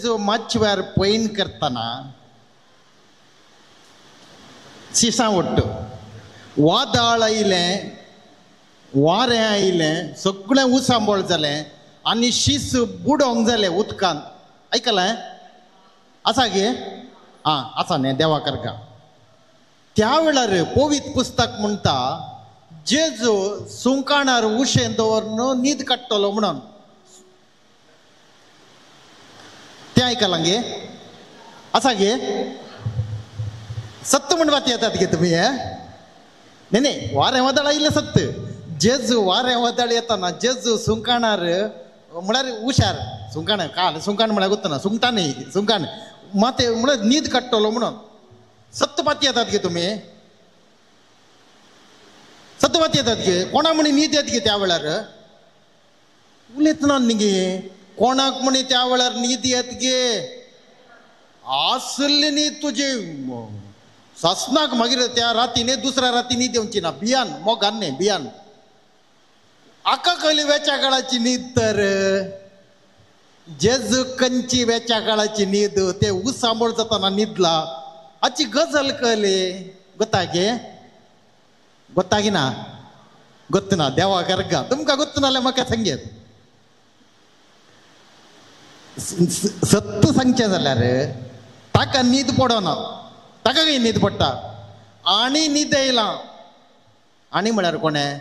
जो माचव्यार पैन करताना शिसा ओट्ट वादळ आयलें वारें आयलें सगळें उसांबळ जालें आनी शीस बुडोंक जालें उदकान आयकलां आसा गे आं आसा न्ही देवा करता त्या वेळार पवित्र पुस्तक म्हणटा जेजू सुंकाणार उशें दवरून न्हीद काडटलो म्हणून ते आयकलां गे आसा गे सत्य म्हणपाक येतात गे तुमी हे न्ही न्ही वारें वादळ आयलें सत्य जेजू वारें वादळ येताना जेजू सुंकाणार म्हळ्यार हुशार सुंकाण काल सुंकाण म्हळ्यार गुत्तना सुंगटा न्ही सुंकाण माते म्हळ्यार न्हीद काडटलो म्हणून सत्यपात येतात गे तुमी सत्यपात येतात गे कोणा म्हणी न्हीद येत गे त्या वेळार उलयतना न्ही गे कोणाक म्हणी त्या वेळार न्हीद येत गे असली न्ही तुजी सासनाक मागीर त्या रातीने दुसऱ्या राती न्हीद येवची ना बियान मोगान न्ही बियान आका कहली वेच्या काळाची न्हीद तर जेजू कंची वेच्या काळाची न्हीद ते ऊस सांबळ जाताना न्हिदला हाची गजल कहली ಗೊತ್ತಾಗೆ ಗೊತ್ತಾಗಿನಾ ಗೊತ್ತುನಾ देवा करगा तुमकां ಗೊತ್ತು नाल्या म्हाका सांगेत सत्य सांगचें जाल्यार ताका न्हीद पडना ताका खंय न्हीद पडटा आनी न्हीद येयला आनी म्हळ्यार कोणें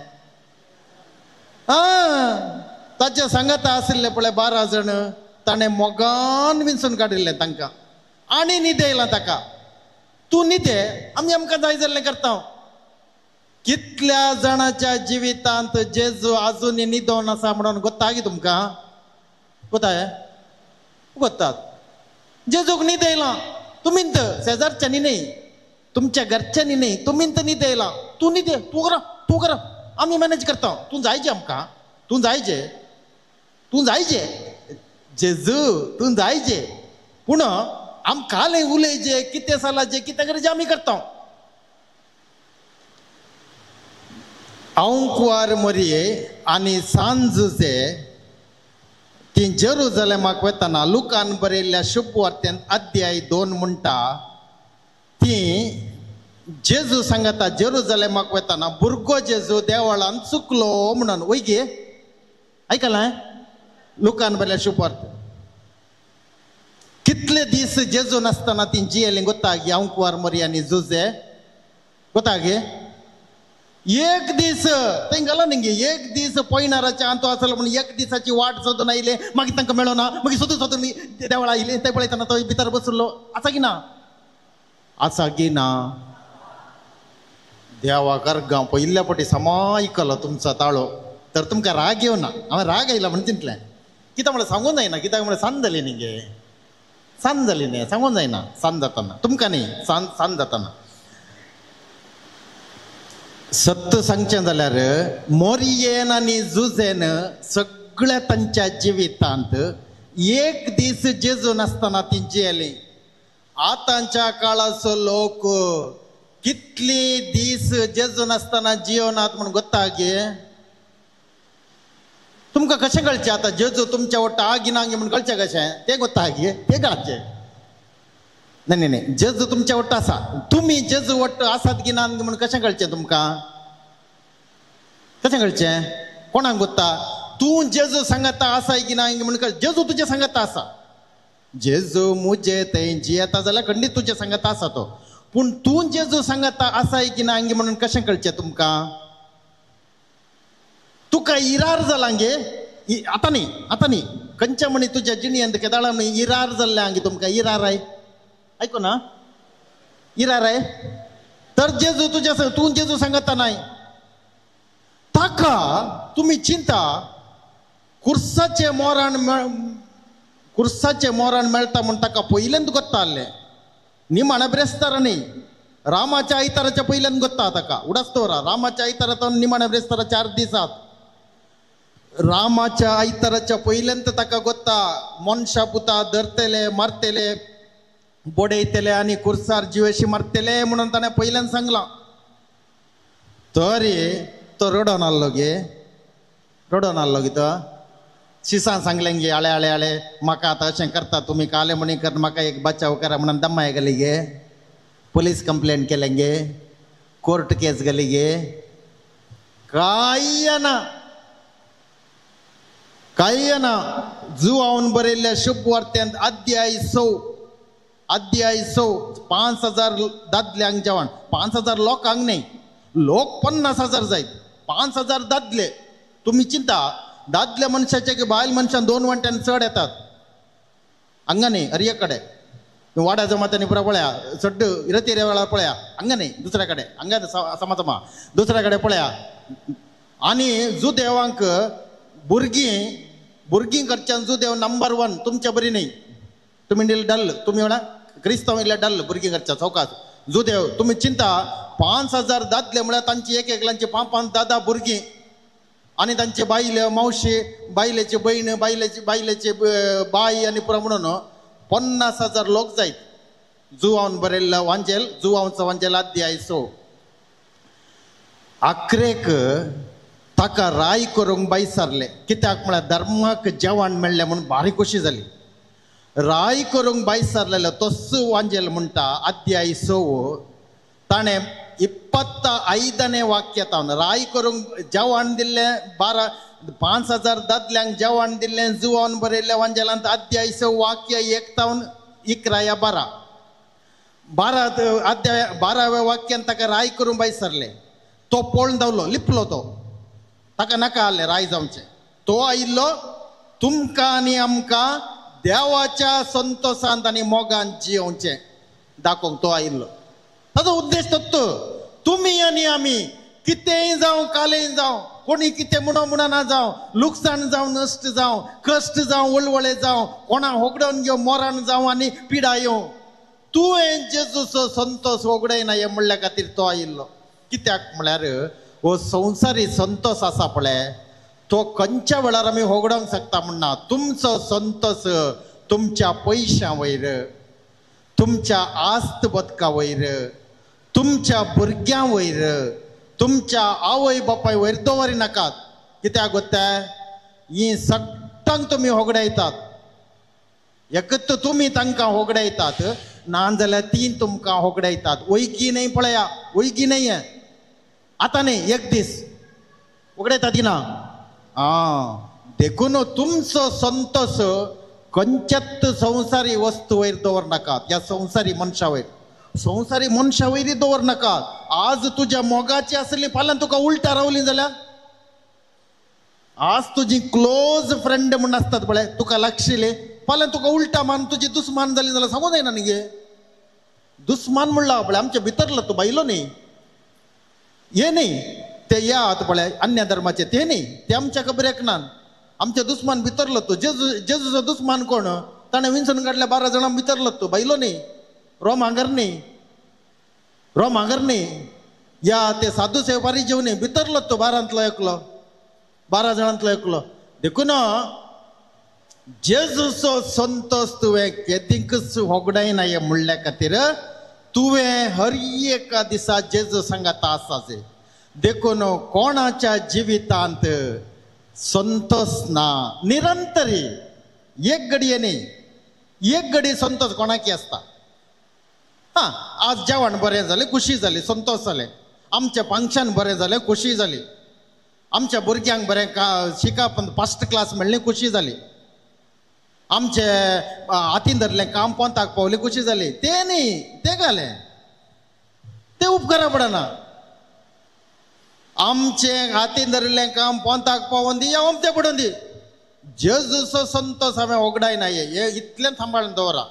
ताचे सांगाता आशिल्ले पळय 12 जण ताणें मोगान विंचून काडिल्लें तांकां आनी न्हीद येयला ताका तूं न्हिदे आमी आमकां जाय जाल्लें करता कितल्या जाणांच्या जिवितांत जेजू आजुनी न्हिदोन आसा म्हणून गोत्ता गे तुमकां गोताय गोत्तात जेजूक न्हीद येयला तुमींत शेजारच्यांनी न्ही तुमच्या घरच्यांनी न्ही तुमींत न्हीद येयला तूं न्हिदे तूं कर आमी मॅनेज करता तूं जायजे आमकां तूं जायजे जेजू तूं जायजे पूण आमकां उलयजे कितें सालाजे कितें करचे आमी करता आंकुवार मरये आनी सांजुजे ती जेरुसलेमाक वतना लुकान बरयल्ल्या शुभ वार्तेंत अध्याय 2 म्हणटा ती जेजू सांगता जेरुसलेमाक वतना भुरगो जेजू देवळान चुकलो म्हणून वय गे आयकलां लुकान बरयल्ल्या शुभ वार्तेंत कितले दीस जेजू नासतना ती जियेली गोत्ता गे आंकुवार मरी आनी जुजे गोत्ता गे एक दीस थंय गेलो न्ही गे एक दीस पयणाराच्या अंतो आसलो म्हणून एक दिसाची वाट सोदून आयले मागीर तांकां मेळना मागीर सोदून देवळा आयले ते पळयतना तो भितर बसलो आसा की ना आसा की ना देवा करगा पयल्या फावटी समायकलो तुमचो ताळो तर तुमकां राग येवना हांवें राग आयला म्हणून चिंतलें कित्याक म्हळ्यार सांगून जायना कित्याक म्हळ्यार सांज जाली न्ही गे सांज जाली न्ही सांगून जायना सांज जाताना तुमकां न्ही सांज जाताना सत्य सांगचें जाल्यार मोरयेन आनी जुजेन सगळ्या तांच्या जिवितांत एक दीस जेजू नासतना ती जियेली आतांच्या काळाचो लोक कितली दीस जेजू नासतना जियोनात म्हूण गोत्ता गे तुमकां कशें कळचें आतां जेजू तुमच्या वट्टा आगिना गे म्हूण कळचें कशें तें गोत्ता गे तें कळचें नाही नाही जेजू तुमच्या वट्टा आसा तुमी जेजू वट्ट आसात की ना म्हूण कशें कळचें तुमकां कशें कळचें कोणाक गोत्ता तूं जेजू सांगता आसाय की ना म्हूण जेजू तुजें सांगता आसा जेजू मुजे थंय जियेता जाल्यार खंडीत तुजें सांगता आसा तो पूण तूं जेजू सांगता आसाय की ना म्हणून कशें कळचें तुमकां तुका इरार जाला गे आतां न्ही खंयच्या म्हणी तुज्या जिणयेंत केदाळा म्हणी इरार जाल्लें आंगे तुमकां इरार आय ऐको ना इरार आय तर जेजू तुज्या तूं जेजू सांगता नाय ताका तुमी चिंता कुर्साचें मोरण मेळटा म्हूण ताका पयलेंत गोत्ता आहलें निमाण्या ब्रेस्तार न्ही रामाच्या आयताराच्या पयल्यान गोत्ता ताका उडास दवरा रामाच्या आयतारा निमाण्या ब्रेस्तारा 4 दिसात रामाच्या आयताराच्या पयलेंत ताका गोत्ता मनशां पुता धरतले मारतले बडयतले आनी कुर्सार जिवेशी मारतले म्हणून ताणें पयल्यान सांगलां तरी तो रडोन आहलो गे तो शिसा सांगलें गे आळे आळे आळे म्हाका आतां अशें करता तुमी काले म्हणी कर म्हाका एक बचाव करा म्हणून दम्माय गेली गे पुलीस कंप्लेंट केलें गे कोर्ट केस गेली गे काय ना काय ना जुआवन बरयल्ल्या शुभ वार्त्यांत अध्याय 6 5,000 दादल्यांक जेवण 5,000 लोकांक नाही लोक 50,000 जायत 5,000 दादले तुम्ही चिंता दादल्या मनशाचे की बायल मनशान 2 वंट्यान चढ येतात हंगाने अरे कಡೆ वाडा जमातांनी पुरा पळया चड्ड इरतेरे वेळा पळया हंगाने दुसऱ्या कಡೆ हंगा सम दुसऱ्या कಡೆ पळया आणि जुदेवांक भुरगीं कडच्यान जुदेव नंबर 1 तुमच्या बरी नाही तुम्ही डल तुम्ही म्हणा क्रिस्तांव इल्ले डल भुरगीं कडच्या चौकात जुदेव तुम्ही चिंता 5,000 दादले म्हळ्यार तांची एक एकल्यांची 5 दादा भुरगीं आणि तांचे बायले मावशी बायलेची बहीण बायलेची बाई आणि पुरा म्हणून 50,000 लोक जायत जुआवन बरयल्लो वांजेल जुआवचो वांजेल अध्याय 6 अकरेक ताका राय करूंक बायसारले कित्याक म्हळ्यार धर्माक जेवण मेळ्ळें म्हणून भारी खोशी जाली राय करूंक बायसारलेलो तोच वांजेल म्हणटा अध्याय 6 ताणें 25वें वाक्यात राय करूंक जेवण दिल्लें 5,000 दादल्यांक जेवण दिल्लें जुआवन बरयल्ल्या वांजेलांत अध्याय 6 वाक्य 1 तावन 11 12 अध्याय 12व्या वाक्यान ताका राय करूंक बायसारले तो पळोवन धांवलो लिपलो तो ताका नाका आसलें राय जावचें तो आयिल्लो तुमकां आनी आमकां देवाच्या संतोषांत आनी मोगान जियोवचें दाखोवंक तो आयिल्लो ताचो उद्देश तो तुमी आनी आमी कितेंय जावं कालेय जावं कोणी कितें म्हणना जावं लुकसाण जावं नश्ट जावं कश्ट जावं वळवळे जावं कोणा होगडोवन घेवं मरण जावं आनी पिडा येवं तुवें जेजूचो संतोष होगडयना हें म्हणल्या खातीर तो आयिल्लो कित्याक म्हळ्यार हो संवसारी संतोष आसा पळय तो खंयच्या वेळार आमी होगडोवंक शकता म्हणना तुमचो संतोष तुमच्या पयशां वयर तुमच्या आस्त बदका वयर तुमच्या भुरग्यां वयर तुमच्या आवय बापाय वयर दवरिनाकात कित्याक गोत्ता ही सट्टांक तुमी होगडयतात एकत तुमी तांकां होगडयतात ना जाल्यार ती तुमकां होगडयतात वैगी न्हय पळया वैगी न्हय आतां न्हय एक दीस होगडयता ती ना देखून तुमचो संतोष खंयच्याच संवसारी वस्तू वयर दवरनाकात ह्या संवसारी मनशा वयर दवरनाकात आज तुज्या मोगाची आसली फाल्यां तुका उलटा रावली जाल्यार आज तुजी क्लोज फ्रेंड म्हण आसतात पळय तुका लागशिले फाल्यां तुका उलटा मान तुजी दुस्मान जाली जाल्यार सांगूं जायना न्ही गे दुस्मान म्हणला पळय आमच्या भितरलो तूं बायलो न्ही हे न्ही ते या आतां पळय अन्य धर्माचे ते न्ही ते आमच्या खबरेक ना आमच्या दुस्मान भितरलो तूं जेजूचो दुस्मान कोण ताणें विंचून काडल्या 12 जाणां भितरलो तूं बायलो न्ही रोम हांगर न्ही या ते साधू सेवारी जेवणी भितरलो तूं 12 जाणांतलो एकलो देखून जेजूचो संतोष तुवें केदींकच होगडायना हें म्हणल्या खातीर तुवें हर एका दिसा जेजू सांगाता आसाचे देखून कोणाच्या जिवितांत संतोष ना निरंतरी एक घडये न्ही एक घडी संतोष कोणाकी आसता आज जेवण बरें जालें खुशी जाली संतोष जालें आमचें फंक्शन बरें जालें खुशी जाली आमच्या भुरग्यांक बरें शिकप फर्स्ट क्लास मेळ्ळी खुशी जाली आमचे हातीन धरलें काम पोंताक पावली खुशी जाली ते न्ही ते घालें ते उपकारा पडना आमचे हातीन धरिल्लें काम पोंताक पावोवन दी या अमते पडोवन दी जेजूचो संतोष हांवें होगडायना हे इतलें सांबाळून दवरा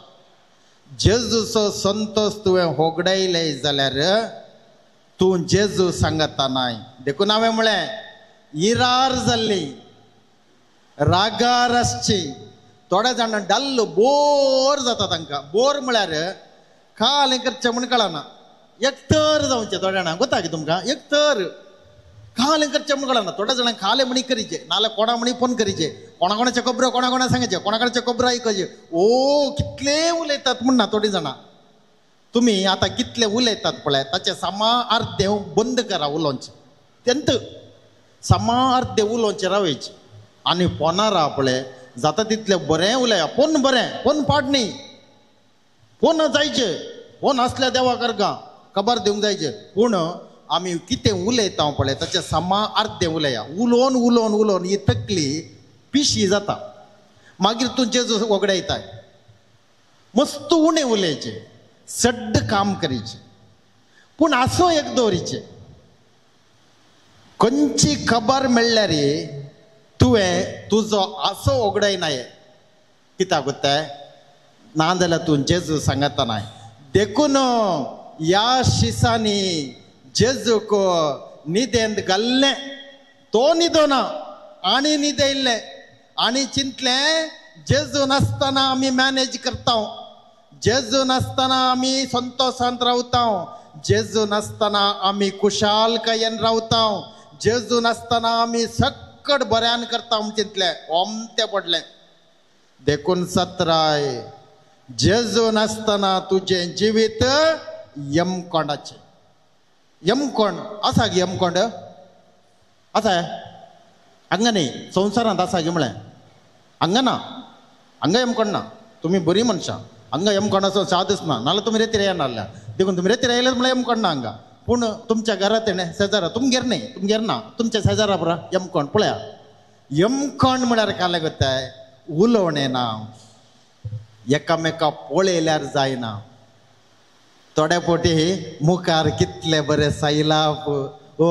जेजूचो संतोष तुवें होगडायलें जाल्यार तूं जेजू सांगता नाय देखून हांवें म्हळें इरार जाल्ली रागार आसची थोड्या जाणां डल्ल बोर जाता तांकां बोर म्हळ्यार खालें करचें म्हण कळना एकतर जावचें थोड्या जाणांक गोता की तुमकां एकतर खालें करचें म्हण कळना थोड्या जाणांक खालें म्हणी करीचें नाल्यार कोणा म्हणी फोन करीचें कोणाचे खबरो कोणा सांगचे कोणाकडचे खबरो आयकचे ओ कितले उलयतात म्हणना थोडीं जाणां तुमी आतां कितले उलयतात पळय ताचें समार्थ बंद करा उलोवचें तेंत समार्थ उलोवचें रावयचें आनी पोना राहा पळय जाता तितलें बरें उलया. पोन बरें, पोन पाड न्ही, पोन जायचे, पोन असल्या देवा करगा खबर दिवंक जायचे. पूण आमी कितें उलयता पळय ताचें समा अर्दें उलया. उलोवन उलोवन उलोवन ही तकली पिशी जाता. मागीर तूं जेजू वगडायता. मस्त उणें उलयचें, सड्ड काम करीचें, पूण आसो एक दवरीचें. खंयची खबर मेळ्ळ्यार तुवें तुजो आसो ओगडायनाय. कित्याक कोत्ताय नाजाल्यार तूं जेजू सांगता नाय. देखून ह्या शिसांनी जेजूक न्हिदेंत घाल्लें, तो न्हिदो ना आनी न्हिदयल्लें आनी चिंतलें जेजू नासतना आमी मॅनेज करता, जेजू नासतना आमी संतोषांत रावता, जेजू नासतना आमी कुशालकायेन रावता, जेजू नासतना आमी सक्कड बऱ्यान करता म्हूण चिंतलें. ओमतें पडलें. देखून सत्राय जेजू नासतना तुजें जिवीत यमकोंडाचें. यमकोंड आसा गे, यमकोंड आसा हांगा न्ही, संवसारांत आसा गे म्हळें. हांगा ना, हांगा यमकोंड ना. तुमी बरीं मनशां, हांगा यमकोंडाचो सादच ना. नाल्यार तुमी रेतीर येना नासल्या. देखून तुमी रेतीर आयल्यात म्हळ्यार यमकोंड ना हांगा. पूण तुमच्या घरांत शेजारा तुमगेर न्ही, तुमगेर ना, तुमच्या शेजारा बरा यमकोंड पळया. यमकोंड म्हळ्यार काले कोत्ताय उलोवणें ना, एकामेका पळयल्यार जायना. थोड्या पोटी मुखार कितले बरे सायलाप, ओ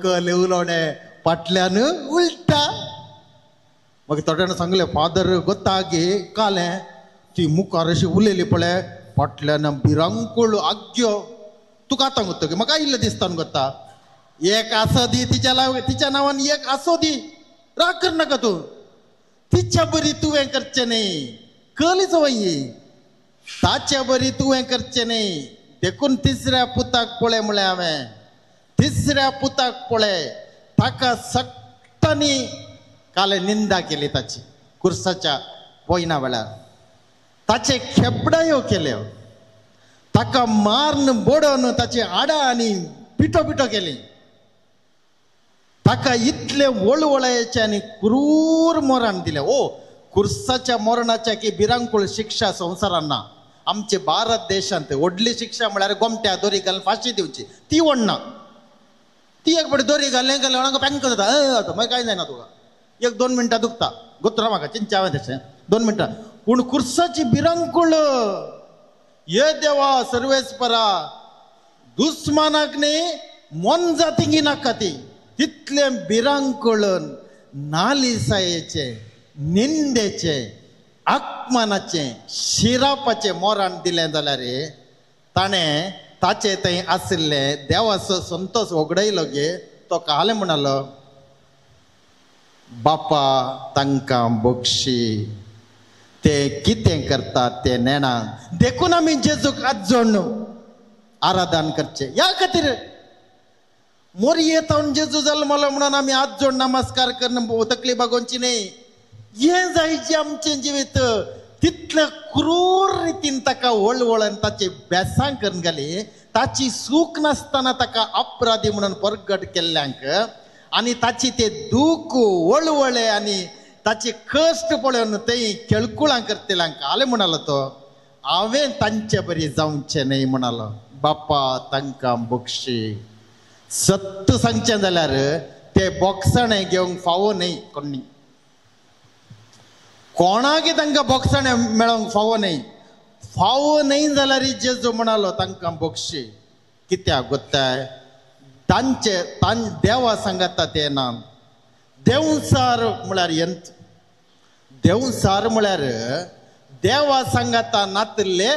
कल उलोवणें फाटल्यान उलटा. मग थोड्यान सांगलें फादर गोत्ता गे कालें ती मुखार अशी उलयली पळय फाटल्यान भिरांकूळ आग्यो. तुका आतां गोत्ता गे म्हाका इल्लें दिसता गोत्ता. एक आसो दी तिच्या नांवान, एक आसो दी. राग करनाका तूं, तिच्या बरी तुवें करचें न्ही. कलीच वय ताच्या बरी तुवें करचें न्ही. देखून तिसऱ्या पुताक पळय म्हळें हांवें. तिसऱ्या पुताक पळय, ताका सक्तांनी काले निंदा केली ताची कुर्साच्या पोयना वेळार. ताचे खेपडायो केल्यो, ताका मारून बोडोवन ताची हाडां आनी पिठो पिठो केली. ताका इतले वळवळायेचे आनी क्रूर मरण दिलें. ओ कुर्साच्या मरणाच्या की भिरांकूळ शिक्षा संवसारान ना. आमचे भारत देशांत व्हडली शिक्षा म्हळ्यार गोमट्या दोरी घालून फाशी दिवची, ती व्हडना. ती एक बडी दोरी घालें जाल्यार पॅंक जाता, मागीर कांय जायना तुका. 1-2 मिनटां दुखता. गोत्रा म्हाका चिंचा हांवें तशें 2 मिनटां. पूण कुर्साची भिरांकूळ, ये देवा सर्वेस्परा, दुस्मानाक न्ही मन जातिंगी नाका ती. तितले भिरांकूळ नालिसायेचे, निंदेचे, अपमानाचे, शिरापाचे मरण दिलें जाल्यार ताणें ताचे थंय आशिल्लें देवाचो संतोष वगडयलो गे. तो काले म्हणलो बापा तांकां बक्षी, ते कितें करतात ते नेणा. देखून आमी जेजूक आजोण आराधन करचें. ह्या खातीर मोरी येतावन जेजू जल्मलो म्हणून आमी आजोण नमस्कार करून तकली बागोवची न्ही. हें जायचें आमचें जिवीत. तितले क्रूर रितीन ताका वळवळन ताचे बेसांग करून घाली. ताची सूख नासतना ताका अपराधी म्हणून परगट केल्ल्यांक आनी ताची ते दूख वळवळे आनी ताचे कश्ट पळोवन थंय खेळकुळां करतल्यांक आले म्हणालो तो हांवें तांचे बरी जावचें न्ही म्हणालो. बापा तांकां बक्षी. सत्त सांगचें जाल्यार ते बोक्साणें घेवंक फावो न्ही कोणी. कोणाकय तांकां बोक्साणें मेळोंक फावो न्ही. फावो न्ही जाल्यार जेजू म्हणालो तांकां बक्षी. कित्याक गोत्ताय देवा सांगता ते ना. देवसार म्हळ्यार यंत्र. देवसार म्हळ्यार देवा सांगता नातले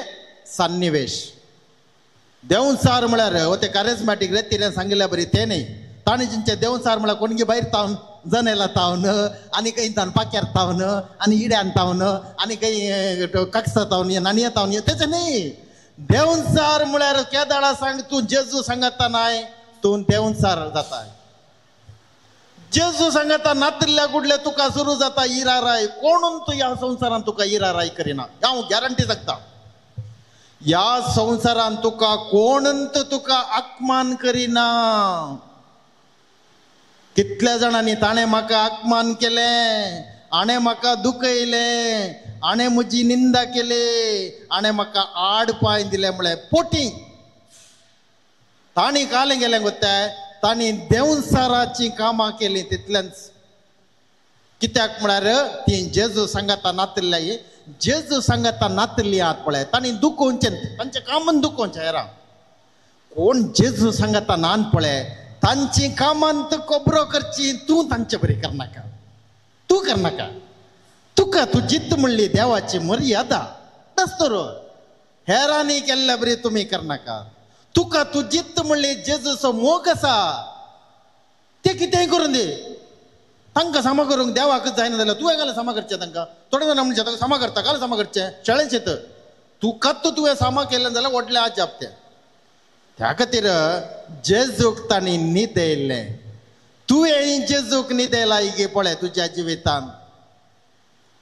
सन्निवेश. देवसार म्हळ्यार हो ते कारिस्मॅटीक रेतीन सांगिल्ल्या बरी ते न्ही. ताणें जिंचे देवसार म्हळ्यार कोणगे भायर तावन जनेला तावन आनी खंय तावन पाक्यार तावन आनी इड्यान तावन आनी खंय काकसा तावन नाणये तावन तेचें न्ही. देवसार म्हळ्यार केदाळा सांग तूं जेजू सांगता नाय तूं देवसार जाता. जेजू सांगता नातिल्ल्या गुडले तुका सुरू जाता इराराय. कोणून तूं ह्या संवसारान तुका इराराय करिना. हांव गॅरंटी सांगता. ह्या संवसारान तुका कोणूच तुका अपमान करिना. कितल्या जाणांनी ताणें म्हाका अपमान केले, हाणें म्हाका दुखयले, हाणें म्हजी निंदा केली, हाणें म्हाका आड पांय दिले म्हळें पोटी. तांणी कालें गेलें गोत्ताय, तांणी देंवसाराची कामां केलीं तितल्यांच. कित्याक म्हळ्यार ती जेजू सांगाता नातिल्ली, जेजू सांगाता नातिल्ली आहात पळय, तांणी दुखोवचें, तांचें कामन दुखोवचें हेरां. कोण जेजू सांगाता नान पळय तांची कामान तूं कोबरो करची, तूं तांचे बरी करनाका, तूं करनाका. तुका तूं जित्त म्हणली देवाची मर्यादा तर हेरांनी केल्ल्या बरी तुमी करनाका. तुका तूं जित्त म्हणली जेजूचो मोग आसा ते कितेंय करून दी. तांकां सामा करूंक देवाकच जायना जाल्यार तुवें घाल सामा करचें. तांकां थोडे जाणां म्हणजे ताका सामा करता, घाल सामा करचें, शेळें शेत. तुकाच तुवें सामा केलें जाल्यार व्हडलें आजाप तें. त्या खातीर जेजूक तांणी न्हीद येयल्लें. तुवें जेजूक न्हीद येयला गे पळय तुज्या जिवितान.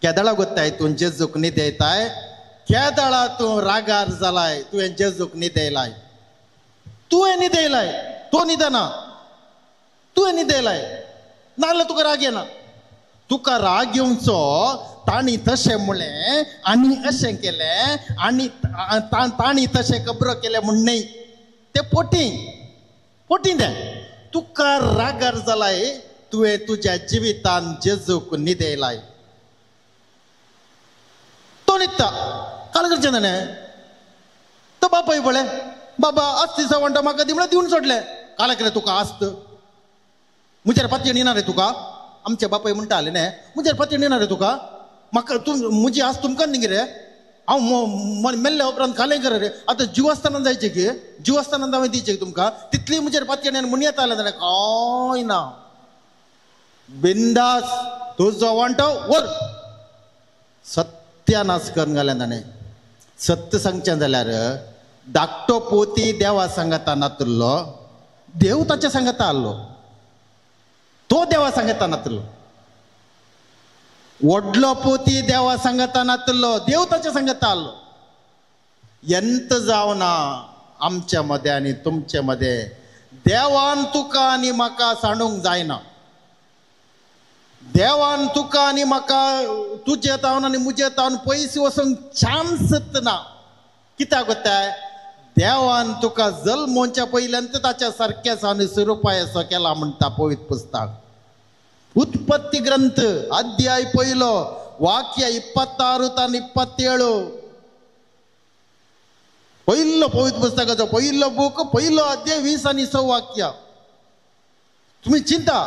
केदळा गोत्ताय तूं जेजूक न्हीद येताय, केदळा तूं रागार जालाय, तुवें जेजूक न्हीद येयलाय. तुवें न्हीद येयलाय, तो न्हिदना, तुवें न्हीद येयलाय, नाजाल्यार तुका राग येना. तुका राग येवचो तांणी तशें म्हणलें आनी अशें केलें आनी तांणी तशें खबरो केलें म्हण न्ही. ते पोटी तें. तुका रागार जालाय, तुवें तुज्या जिवितान जेजूक न्हीद येयलाय. तो न्हिदता, काल करचें ताणें. तो बापाय पळय, बाबा आस्त दिसा म्हणटा म्हाका दी म्हळ्यार दिवन सोडलें. काल केलें तुका आस्त, म्हजेर पातयेन येना रे तुका. आमचे बापाय म्हणटाले न्ही, म्हजेर पातयेन येना रे तुका, म्हाका तूं म्हजी आस्त तुमकां न्ही रे, हांव मेल्ल्या उपरांत खालें कर रे. आतां जीव आसतना जायचें की, जीव आसतना हांवें दिवचें तुमकां. तितली म्हजेर पातयेन येना म्हण येतालें जाल्यार कांय ना. बिंदास तुजो वांटो वर. सत्यानाश करून घालें ताणें. सत्य सांगचें जाल्यार धाकटो पोती देवा सांगाता नातुल्लो, देव ताच्या सांगाता आसलो. तो देवा सांगाता नातुल्लो. व्हडलो पोती देवा सांगाता नातुल्लो, देव ताच्या सांगाता आसलो. ಎಂತ जावना आमच्या मध्ये आनी तुमचे मध्ये. देवान तुका आनी म्हाका सांडूंक जायना. देवान तुका आनी म्हाका तुजे तावन आनी मुजे तावन पयस वचूंक चान्सच ना. कित्याक कोत्ताय, देवान तुका जल्मोवच्या पयल्यांत ताच्या सारकेच आनी स्वरुपाय असो केला म्हणटा पवित्र पुस्तक. उत्पत्ती ग्रंथ अध्याय 1 वाक्य 26 तान 27. पहिलो पवित्र पुस्तकाचो पहिलो बूक, पहिलो अध्याय 20 आनी 6 वाक्य. तुम्ही चिंता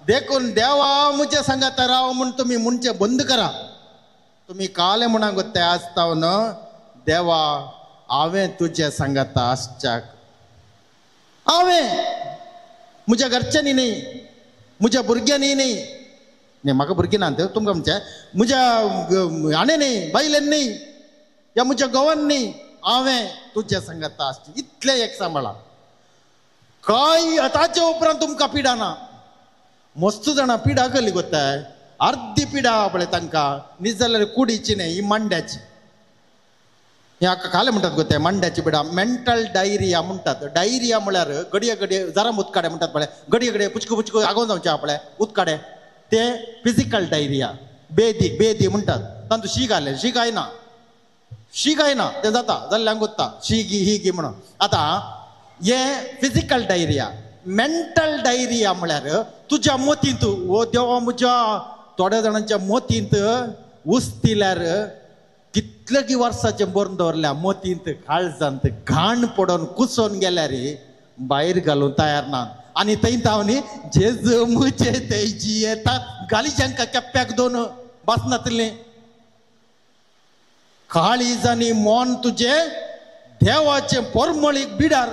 देखून देवा मुझे सांगाता राव म्हण तुम्ही म्हणचे बंद करा. तुम्ही काले म्हणा गोत्ते आसता न देवा हांवें तुजे सांगाता आसच्याक. हांवें म्हज्या घरच्यांनी न्ही, म्हज्या भुरग्यांनी न्ही, म्हाका भुरगीं ना तुमकां म्हणचे, म्हज्या हाणें न्ही, बायलेन न्ही, या म्हज्या घोवान न्ही, हांवें तुजे सांगाता आसचें. इतलें एक सांबाळा. कांय ताचे उपरांत तुमकां पिडा ना. मस्त जाणां पिडा केली गोत्ताय. अर्धी पिडा पळय तांकां न्ही जाल्यार कुडीची न्ही, ही मांड्याची. हे हाका खाले म्हणटात गोत्ताय मांड्याची पिडा. मेंटल डायरिया म्हणटात. डायरिया म्हळ्यार घडये घडये जरा उदकाडे म्हणटात पळय, घडये घडये पुचकू पुचकू आगोवन जावचे पळय उदकाडे, ते फिजिकल डायरिया. बेदी म्हणटात. तातूंत शी घाले, शी काय ना, शी काय ना, ते जाता जाल्ल्यांक उत्ता शी गी ही गी म्हणून. आतां हे फिजिकल डायरिया. मेंटल डायरिया म्हळ्यार तुज्या मोतींत वो देवा म्हज्या थोड्या जाणांच्या मोतींत उस्तिल्यार कितले की वर्साचे बरोवन दवरल्या मोतींत काळजांत घाण पडोवन कुसोन गेल्यार भायर घालूंक तयार ना. आनी थंय तावनी जेजू मुझे तेजी येता गालिच्यांका केप्याक दोन बसनातले. काळीज आनी मोन तुजे देवाचे पोरमळीक बिडार.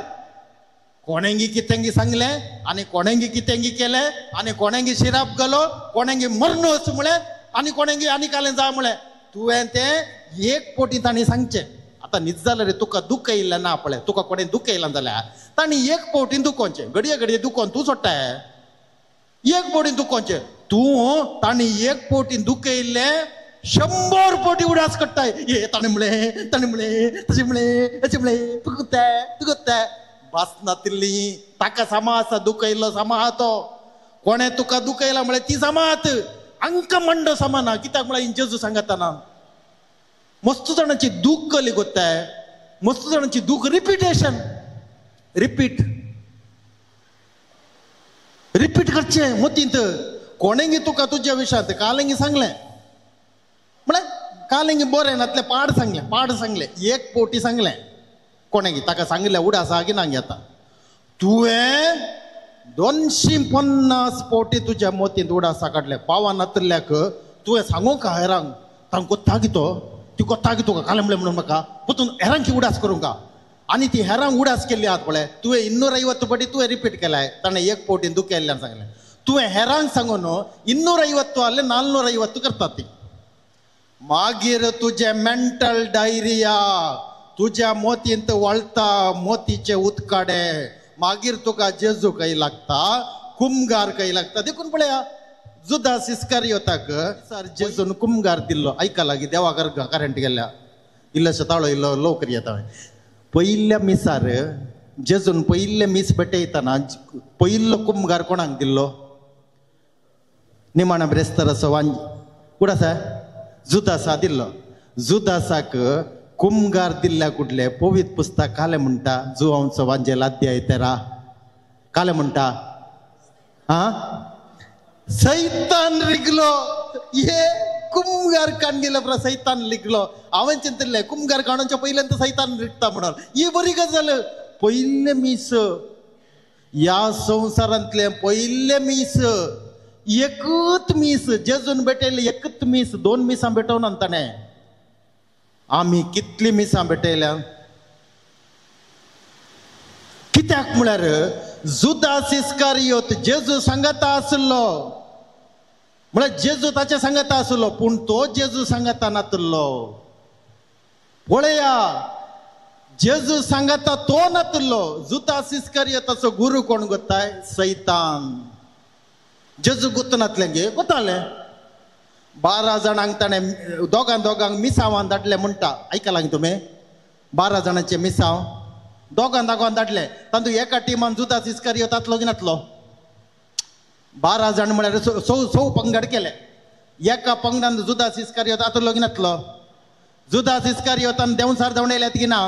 कोणेंगी कितेंगी सांगलें आनी कोणेंगी कितेंगी केलें आनी कोणेंगी शिराप घालो, कोणेंगी मरण वच म्हळें आनी कोणेंगी आनी कालें जा म्हळें. तुवें तें एक पोटी तांणी सांगचें. आतां न्हीद जाल्यार तुका दुख येयलें ना पळय, तुका कोणें दुख येयलां जाल्यार तांणी एक पोटी दुखोवचें. घडये घडये दुखोवन तूं सोडटाय. एक पोटी दुखोवचें तूं. तांणी एक पोटी दुख येयल्लें 100 पोटी उडास काडटाय. हे ताणें म्हळें, ताणें म्हळें, तशें म्हळें, अशें म्हळें, तूं कोत्ताय, तूं कोत्ताय. बसनातली ताका सामा आसा, दुख येयल्लो सामा आहा तो. कोणे तुका दुखयला म्हळ्यार ती जमात अंक मंड समाना कित्याक म्हळ्यार जेजू सांगताना मस्त जाणांची दूख कली गोत्ताय मस्त जाणांची दूख रिपीटेशन रिपीट करचे मोतींत कोणेंगी तुका तुज्या विशयांत कालेंगी सांगलें म्हळ्यार कालेंगी बरें नातले पाड सांगले एक पोटी सांगलें कोणेंगी ताका सांगलें उडासा की ना घेता तुवें 250 पोटी तुज्या मोतींत उडासा काडले पावा नातल्याक तुवें सांगू का हेरांक तांकां कोत्ता कितो ती कोत्ता की तुका कालें म्हणलें म्हणून म्हाका परतून हेरांकी उडास करूं का आनी ती हेरांक उडास केल्ली आहात पळय तुवें 250 पोटी तुवें रिपीट केलाय ताणें एक पोटीन दुखयल्ल्यान सांगलें तुवें हेरांक सांगून 250 आहले 450 करतात ती मागीर तुजें मेंटल डायरिया तुज्या मोतींत वळता मोतीचे उदकाडे मागीर तुका जेजू कही लागता कुमगार कही लागता देखून पळया जुदास इस्कारियोताक सर जेजून कुमगार दिल्लो ऐका लागी देवाघर करंट गेल्या इल्लोसो ताळो इल्लो लवकर येता पयल्या मिसार जेजून पयले मीस पेटयतना पयलो कुमगार कोणाक दिल्लो निमाणा ब्रेस्ताराचो कुडासा जुदासा दिल्लो जुदासाक कुमगार दिल्ल्या कुठले पवित्र पुस्तक काले म्हणटा जुवांचो वांजेल अध्याय 13 काले म्हणटा सैतान रिगलो ये कुमगार कान गेलो प्र सैतान लिगलो हांवें चिंतलें कुमगार काडूनच्या पयल्यान सैतान रिगता म्हणून ही बरी गजाल पयले मीस ह्या संवसारांतले पयले मीस एकूच मीस जेजून भेटयले एकूच मीस 2 मिसां भेटोवन ताणें आमी कितली मिसां भेटयल्या कित्याक म्हळ्यार जुदास इस्कारियोत जेजू सांगता आसलो म्हळ्यार जेजू ताचे सांगता आसलो पूण तो जेजू सांगता नातलो पळया जेजू सांगता तो नातलो जुदास इस्कारियोताचो गुरू कोण गोताय सैतान जेजू गुतनातले गे गोताले 12 जाणांक ताणें दोगांक मिसांवान धाडले म्हणटा आयकलां तुमी 12 जाणांचे मिसांव दोगांक धाडले तातूंत एका टिमान जुदास इस्कारियोतातलो की नातलो 12 जाण म्हळ्यार 6 पंगड केले एका पंगडान जुदास इस्कारियोत आतलो की नातलो जुदास इस्कारियोतान देंवसार धांवडयल्यात की ना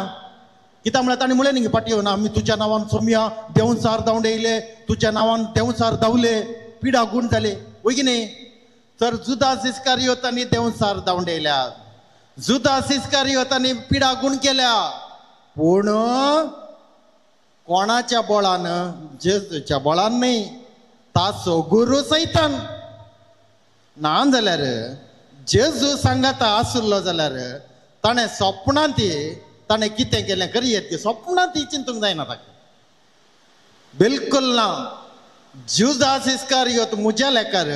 कित्याक म्हळ्यार ताणें म्हळें न्ही पाटयो ना आमी तुज्या नांवान सोमया देंवसार धांवडयले तुज्या नांवान देंवसार धांवले पिडा गूण जाले वय की न्ही तर जुदास इस्कारियोतांनी देंवसार धांवडयल्यात जुदास इस्कारियोतांनी पिडा गूण केल्या पूण कोणाच्या बळान जेजूच्या बळान न्ही ताचो गुरू सैतान ना जाल्यार जेजू सांगता आसलो जाल्यार ताणें स्वप्नांत ताणें कितें केलें करियेत की स्वप्नांत चिंतूंक जायना ताका बिलकुल ना जुदास इस्कारियोत म्हज्या लेकार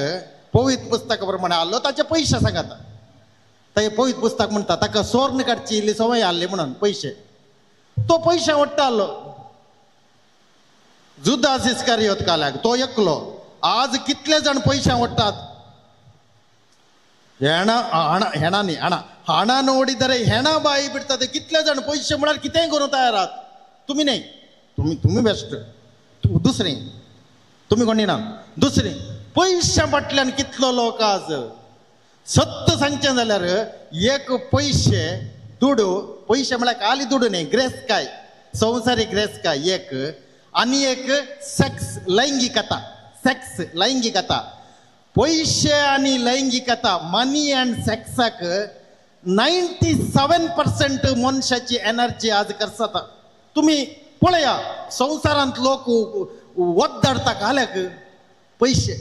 पवित्र पुस्तका प्रमाणे आल्लो ताचे पयशे सांगता ते पवित्र पुस्तक म्हणटा ताका सोर्ण काडची इल्ली सवय आसली म्हणून पयशे तो पयशे ओडटा आसलो जुदास इस्कारियोत काल्याक तो एकलो आज कितले जाण पयशे ओडटात हाणान ओडिदारे हेणा बाई बिडटा ते कितले जाण पयशे म्हळ्यार कितेंय करूं तयार आहात तुमी न्ही तुमी बेस्ट दुसरें तुमी कोणी ना दुसरें पयशे फाटल्यान कितलो लोक आज सत्य सांगचें जाल्यार एक पयशे दुडू पयशे म्हळ्यार खाली दुडू न्ही ग्रेस्काय संवसारीक ग्रेस्काय एक आनी एक सेक्स लैंगिकता पयशे आनी लैंगिकता मनी अँड सेक्साक 97% मनशाची एनर्जी आज करता तुम्ही पळया संवसारांत लोक वद्दाडता काल्याक पयशे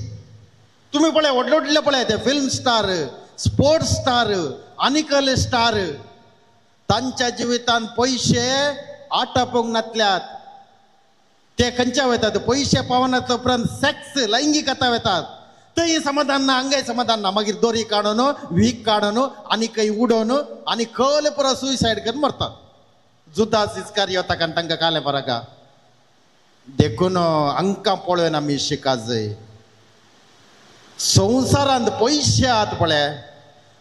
तुम्ही पळय व्हडले व्हडले पळय ते फिल्म स्टार स्पोर्ट्स स्टार आनीकल स्टार तांच्या जिवितांत पयशे आटापोंक नातल्यात ते खंयच्या वयतात पयशे पावना उपरांत सेक्स लैंगिकता वतात थंय समाधान ना हांगाय समाधान ना मागीर दोरी काडून वीक काडून आनी खंय उडोवन आनी खल पुरो सुसायड करून मरतात जुदास इस्कारियोताक तांकां काले पराका देखून हांकां पळोवन आमी शिकात जाय संवसारांत पयशे आहात पळय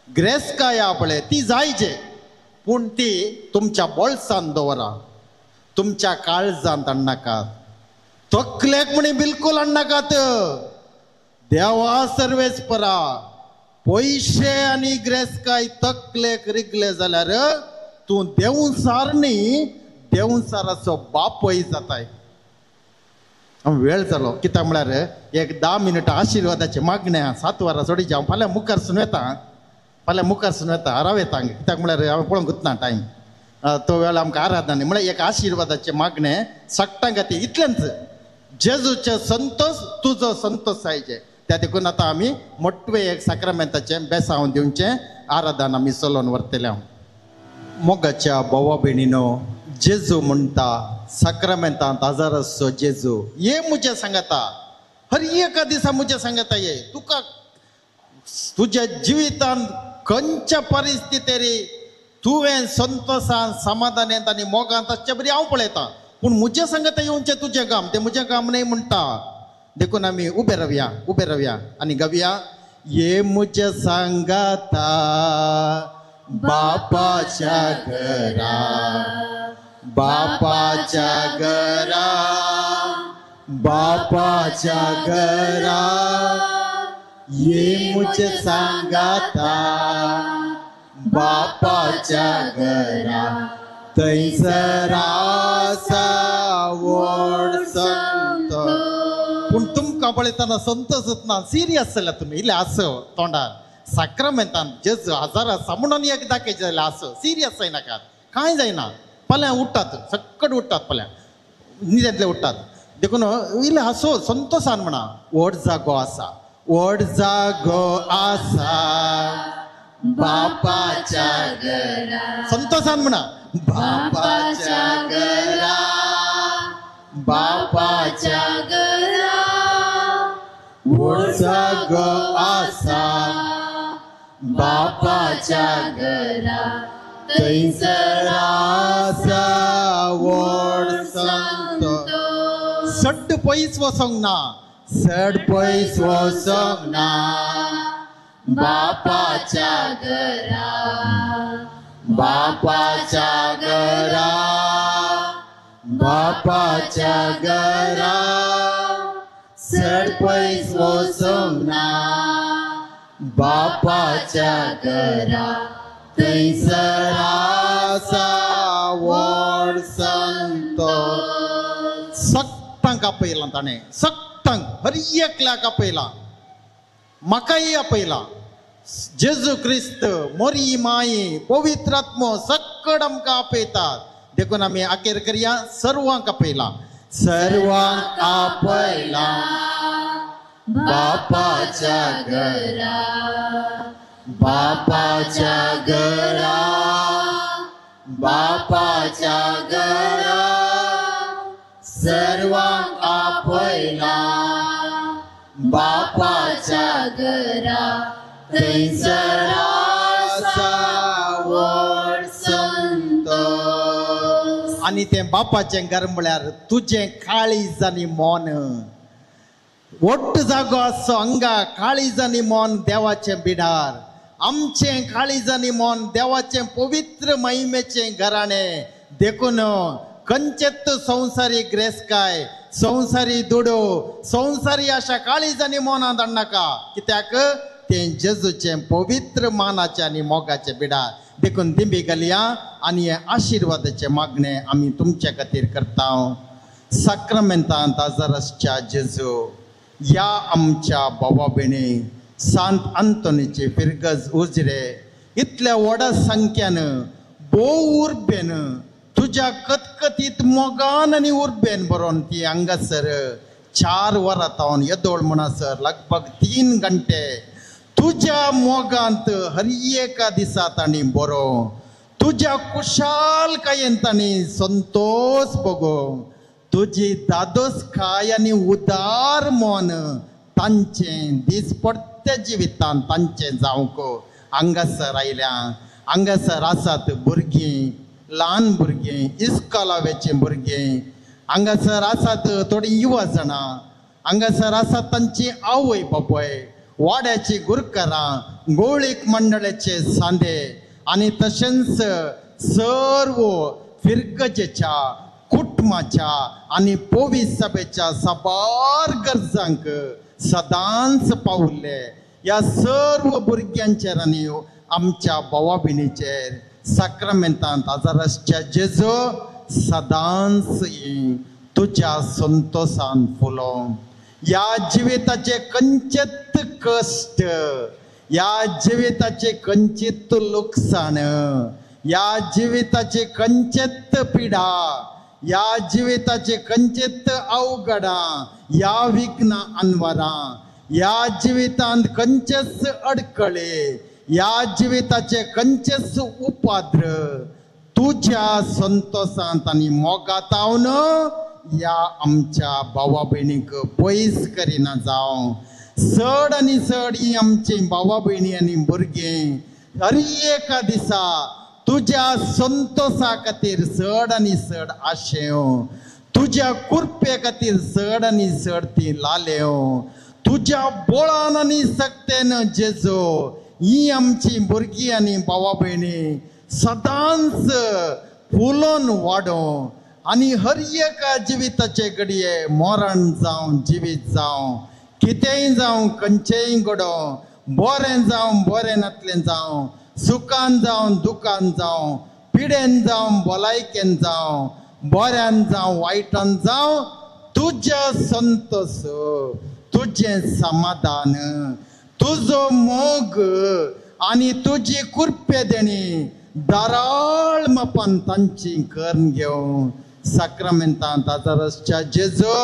ग्रेस्काय आहा पळय ती जायचे पूण ती तुमच्या बोळसांत दवरा तुमच्या काळजांत हाडनाकात तकलेक म्हणी बिलकूल हाडनाकात देवा सर्वेस्परा पैसे आणि ग्रेस काय तकलेक रिगले जाल्यार तू देऊन सार न्ही देऊन साराचो बापय जाताय वेळ जालो कित्याक म्हळ्यार एक 10 मिनिटां आशिर्वादाचे मागण्या 7 वरां सोडी जावं फाल्यां मुखारसून येता राव येता कित्याक म्हळ्यार हांवें पळोवंक गुतना टायम तो वेळ आमकां आराधना म्हळ्यार एक आशिर्वादाचे मागणे सक्तां खातीर इतलेंच जेजूचे संतोष तुजो संतोष जायचे त्या देखून आतां आमी मोठवे एक साक्रामेंताचें बेसांव दिवचें आराधन आमी चलोवन व्हरतले मोगाच्या भावा भयणीनो जेजू म्हणटा साक्रामेंतांत आजार आसचो जेजू ये मुझे सांगता हर एका दिसा मुझे सांगता ये तुका तुज्या जिवितांत खंयच्या परिस्थितीर तुवें संतोषान समाधानांत आनी मोगांत आसचे बरी हांव पळयतां पूण मुझे सांगता येवचें तुजें काम तें म्हजें काम न्ही म्हणटा देखून आमी उबे रावया आनी गावया ये मुझे सांगता बापाच्या घरा ये मुझे सांगता बापाच्या घरा थंयसर आसा व्हड संत पूण तुमकां पळयतना संतोषच ना सिरियस जाल्यार तुमी इल्ले आसो तोंडार साक्रामेंतान जेजू आजार आसा म्हणून एक दाखयचे जाल्यार आसो सिरियस जायनाकात कांय जायना फाल्यां उठतात सक्कट उठतात फाल्यां न्हिदेंतले उठतात देखून इल्ले आसो संतोषान म्हणा व्हड जागो आसा बापाच्या घरा संतोषान म्हणा बापाच्या घरा व्हड जागो आसा बापाच्या घरा थंयसर आसा व्हड संत सड्ड पयस वचोंक ना बापाच्या घरा सड पयस वचोंक ना बापाच्या घरा थंयसर आसा व्हड संत सक्तांक आपयलां ताणें सक्तांक हर एकल्याक आपयलां म्हाकाय आपयलां जेजू क्रिस्त मोरी माई पवित्र आत्मो सक्कड आमकां आपयतात देखून आमी आखेर करया सर्वांक आपयलां बापाच्या घरा सर्वांक आपयलां बापाच्या घरा थंयसर आसा व्हड संत आनी तें बापाचें घर म्हळ्यार तुजें काळीज आनी मन व्हड जागो आसचो हांगा काळीज आनी मन देवाचें बिडार आमचें काळीज आनी मन देवाचें पवित्र महिमेचें घराणें देखून खंयचेच संवसारी ग्रेसकाय संवसारी दुडो संवसारी अशा काळीज आनी मनांत हाडनाका कित्याक तें जेजूचें पवित्र मानाचें आनी मोगाचें बिडार देखून दिंबी घालया आनी हे आशिर्वादाचें मागणें आमी तुमचे खातीर करता साक्रामेंतांत आजाराच्या जेजू या आमच्या भावा भयणी सांत आंतोनीचे फिरगज उजरे इतल्या व्हडा संख्यान भोव उर्बेन तुज्या कतकतीत मोगान आनी उर्बेन बरोवन ती हांगासर 4 वरां तावन येदोळ म्हणसर लगभग 3 घंटे तुज्या मोगांत हर एका दिसा तांणी बरो तुज्या कुशालकायेन तांणी संतोष भोगो तुजी दादोसकाय आनी उदार मन तांचें दिसपडते जिवितांत तांचें जावंक हांगासर आयल्या हांगासर आसात भुरगीं ल्हान भुरगीं इस्कॉलावेचीं भुरगीं हांगासर आसात थोडीं युवा जाणां हांगासर आसात तांची आवय बापूय वाड्याची गुरकारां गोळीक मंडळाचे सांदे आनी तशेंच सर्व फिरगजेच्या कुटुंबाच्या आनी पोवीस सभेच्या साबार गरजांक सदांच पावले या सर्व भुरग्यांचेर आनी आमच्या भावा भयणीचेर साक्रामेंतांत आजाराच्या जेजो सदांच तुझ्या संतोषान फुलो या जिविताचे खंयचेच कश्ट या जिविताचे खंयचेच लुकसाण या जिविताचे खंयचेच पिडा या जिविताचे खंयचेच अवघडां या विघ्ना अनवरां या जिवितांत खंयचेच अडखळे या जिविताचे खंयचेच उपाद्र तुझ्या संतोषांत आनी मोगात हांव या आमच्या भावा भयणीक पयस करिना जावं चड आनी चड ही आमची भावा भयणी आनी भुरगीं हर एका दिसा तुझ्या संतोषा खातीर चड आनी चड आशेव तुझ्या कुरपे खातीर चड आनी चड ती लालेव तुझ्या बोळान आनी सक्तेन जेजो ही आमची भुरगीं आनी भावा भयणी सदांच फुलोन वाडो आनी हर एका जिविताचे घडये मरण जावं जिवीत जावं कितेंय जावं खंयचेय घडो बरें जावं बरें नातलें जावं सुखान जावं दुखान जावं पिडेन जावं भलायकेन जावं बऱ्यान जावं वायटान जावं तुझ्या संतोष तुझें समाधान तुजो मोग आनी तुजी कुरपे देणी दाराळ मापान तांची करून घेवं साक्रामेंतांत आजाराच्या जेजो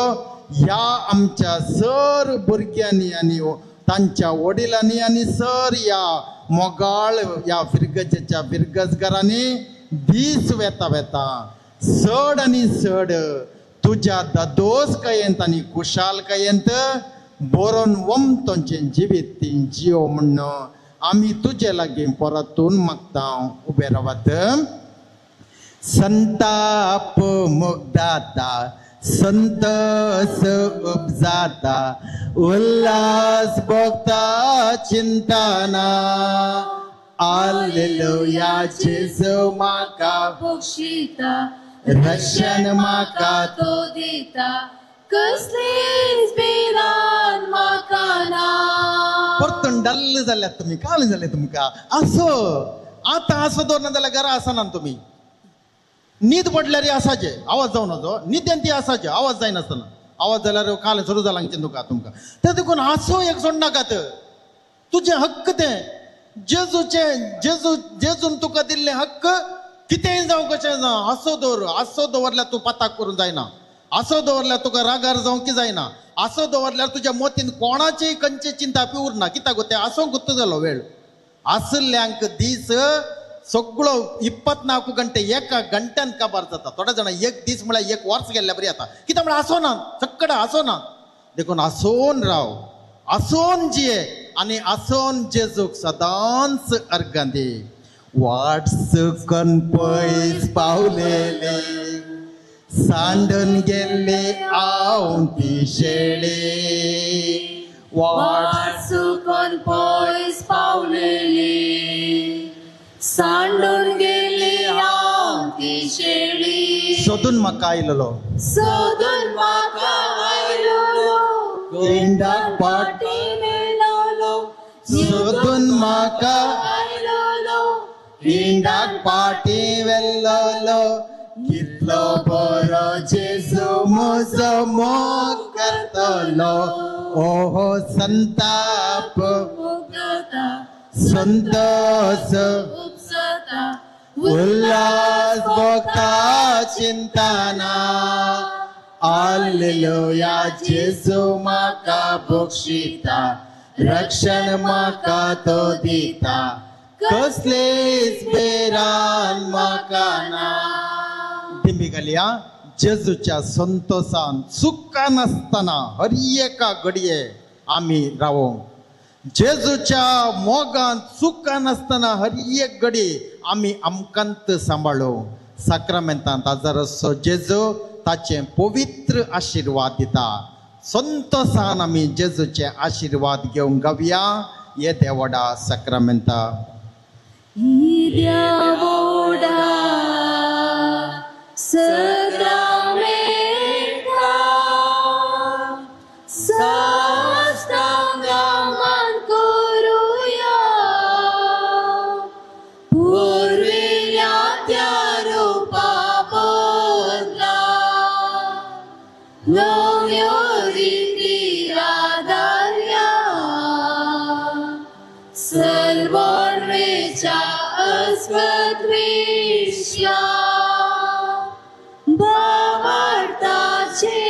ह्या आमच्या सर भुरग्यांनी आनी तांच्या वडिलांनी आनी सर या मोगाळ या फिरगजेच्या फिरगजगारांनी दीस वेता वेता चड आनी चड तुझ्या दादोस कयेंत आनी कुशाल कयेंत बरोवन वमतोंचें जिवीत ती जियो म्हणून आमी तुजे लागीं परतून मागता उबे रावात संताप मुग्धाता संतोष उपजाता उल्हास भोगता चिंतना हालेलुया जेजू म्हाका बक्षिता रक्षण म्हाका तो दिता कसलीच भिरांत म्हाका ना परतून डल्ल जाल्यात तुमी काल जाले तुमकां असो आतां असो दवरना जाल्यार घरा आसना तुमी न्हीद पडल्यार आसाचे आवाज जावन नजो न्हिदेन ती आसाचे आवाज जायनासतना आवाज जाल्यार काल सुरू जाला तुमकां ते देखून आसो एक सोडनाकात तुजें हक्क तें जेजून तुका दिल्ले हक्क कितेंय जावं कशें जावं आसो दवरल्यार तूं पाताक करूं जायना आसो दवरल्यार तुका रागार जावं की जायना आसो दवरल्यार तुज्या मोतीन कोणाचेय खंयचे चिंता बी उरना कित्याक ते आसो गुत्त जालो वेळ आसल्ल्यांक दीस सगळो 24 गंटे एका घंट्यान काबार जाता थोड्या जाणां एक दीस म्हळ्यार एक वर्स गेल्ल्या बरी जाता कित्याक म्हळ्यार आसोना सक्कडा आसोना देखून आसोन राव आसोन जिये आनी आसोन जेजूक सदांच अर्गां दे वाटसकन पयस पावलेले सांडून गेल्ले हांव ती शेळी वाटसकन पयस पावलेली सांडून गेली हांव ती शेळी सोदून म्हाका आयलोलो सोदून म्हाका आयलोलो इंडाक पाटी मेळलोलो सोदून म्हाका आयलोलो इंडाक पाटी वेल्लोलो कितलो बरो जेजू म्हजो मोग करतलो ओहो संताप मुग्धता संतोष उपसता उल्हास भोगता चिंतना हालेलुया जेजू म्हाका बक्षिता रक्षण म्हाका तो दिता कसलीच बेरान म्हाका ना दिंबी घालया जेजूच्या संतोषान सुखान आसतना हर एका घडये आमी रावो जेजूच्या मोगान सुखान आसतना हर एक घडी आमी आमकांत सांबाळो साक्रामेंतांत आजाराचो जेजू ताचे पवित्र आशिर्वाद दिता संतोषान आमी जेजूचे आशिर्वाद घेवंक गावया हे देवडा साक्रामेंता देवडा साक्रामेंता अस्वद्वेष्या भावार्थाचे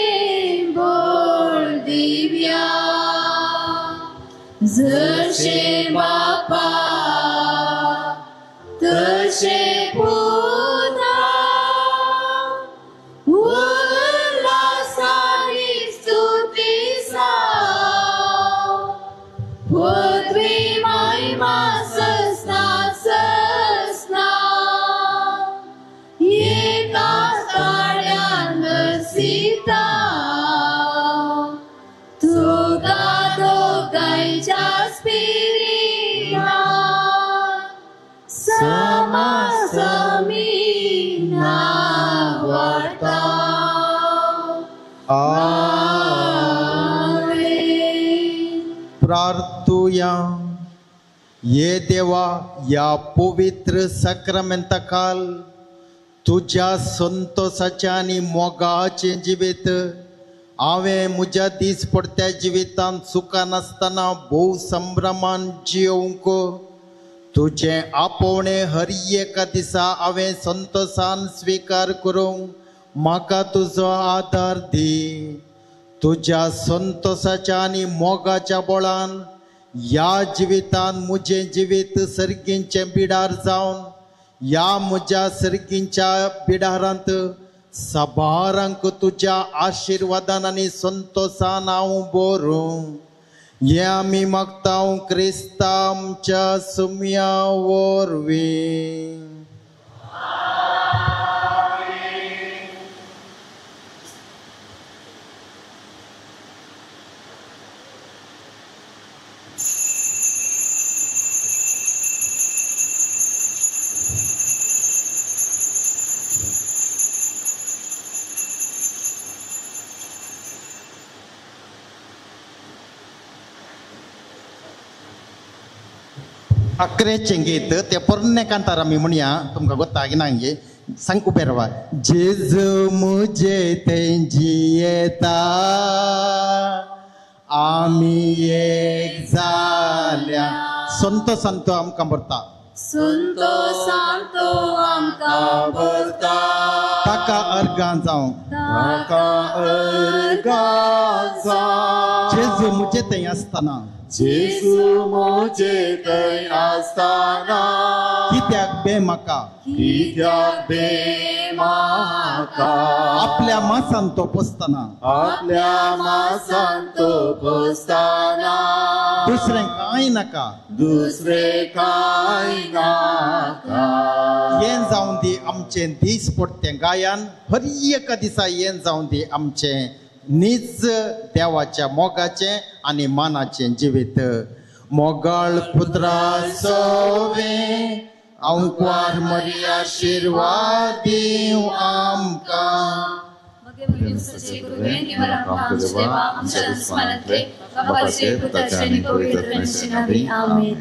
बोल दिव्या जसे बापा तसे पुता उल्हासाने स्तुतीसा पृथ्वी महिमा ससना ससना एका काळ्यान सीता तुका दोघांच्या स्पिरिटा समासमीना वाटा आमेन. प्रार्थूया. ये देवा, या पवित्र सक्रमेंताखाल तुझ्या संतोषाच्या आणि मोगाचे जिवीत हांवें म्हज्या दिसपडत्या जिवितांत सुखान आसतना भोव संभ्रमान जियोंक तुझे आपोवणे हर एका दिसा हांवें संतोषान स्वीकार करूंक म्हाका तुजो आदार दी. तुझ्या संतोषाच्या आणि मोगाच्या बळान या जिवितांत म्हजें जिवीत सर्गींचें बिडार जावन या म्हज्या सर्गींच्या बिडारांत साबारांक तुझ्या आशिर्वादान आनी संतोषान हांव भरूं. हे आमी मागतां क्रिस्ता आमच्या सुमया वरवीं. अकरेचें गीत ते पोरणे कांतार आमी म्हणया तुमकां गोत्तागिना हांगे सांग उबे रावा. जेजू मुजे थंय जियेता आमी एक जाल्या संतो संतो आमकां भरता संतो सांतो आमकां भरता ताका अर्गां जावं ताका अर्गां जावं. जेजू मुजे थंय आसतना जेजू मोजे थंय आसतना कित्याक बे म्हाका कित्याक बे म्हाका आपल्या मासान तो पोसतना आपल्या मासान तो पोसतना दुसरें कांय नाका दुसरें कांय नाका. यें जावन दी आमचें दीस पडटें गायन हर एका दिसा यें जावन दी आमचें निज देवाच्या मोगाचें आनी मानाचें जिवीत. मोगाळ पुत्रा सोवे अंकवार मरी आशिर्वाद दिव आमकां. आमेन.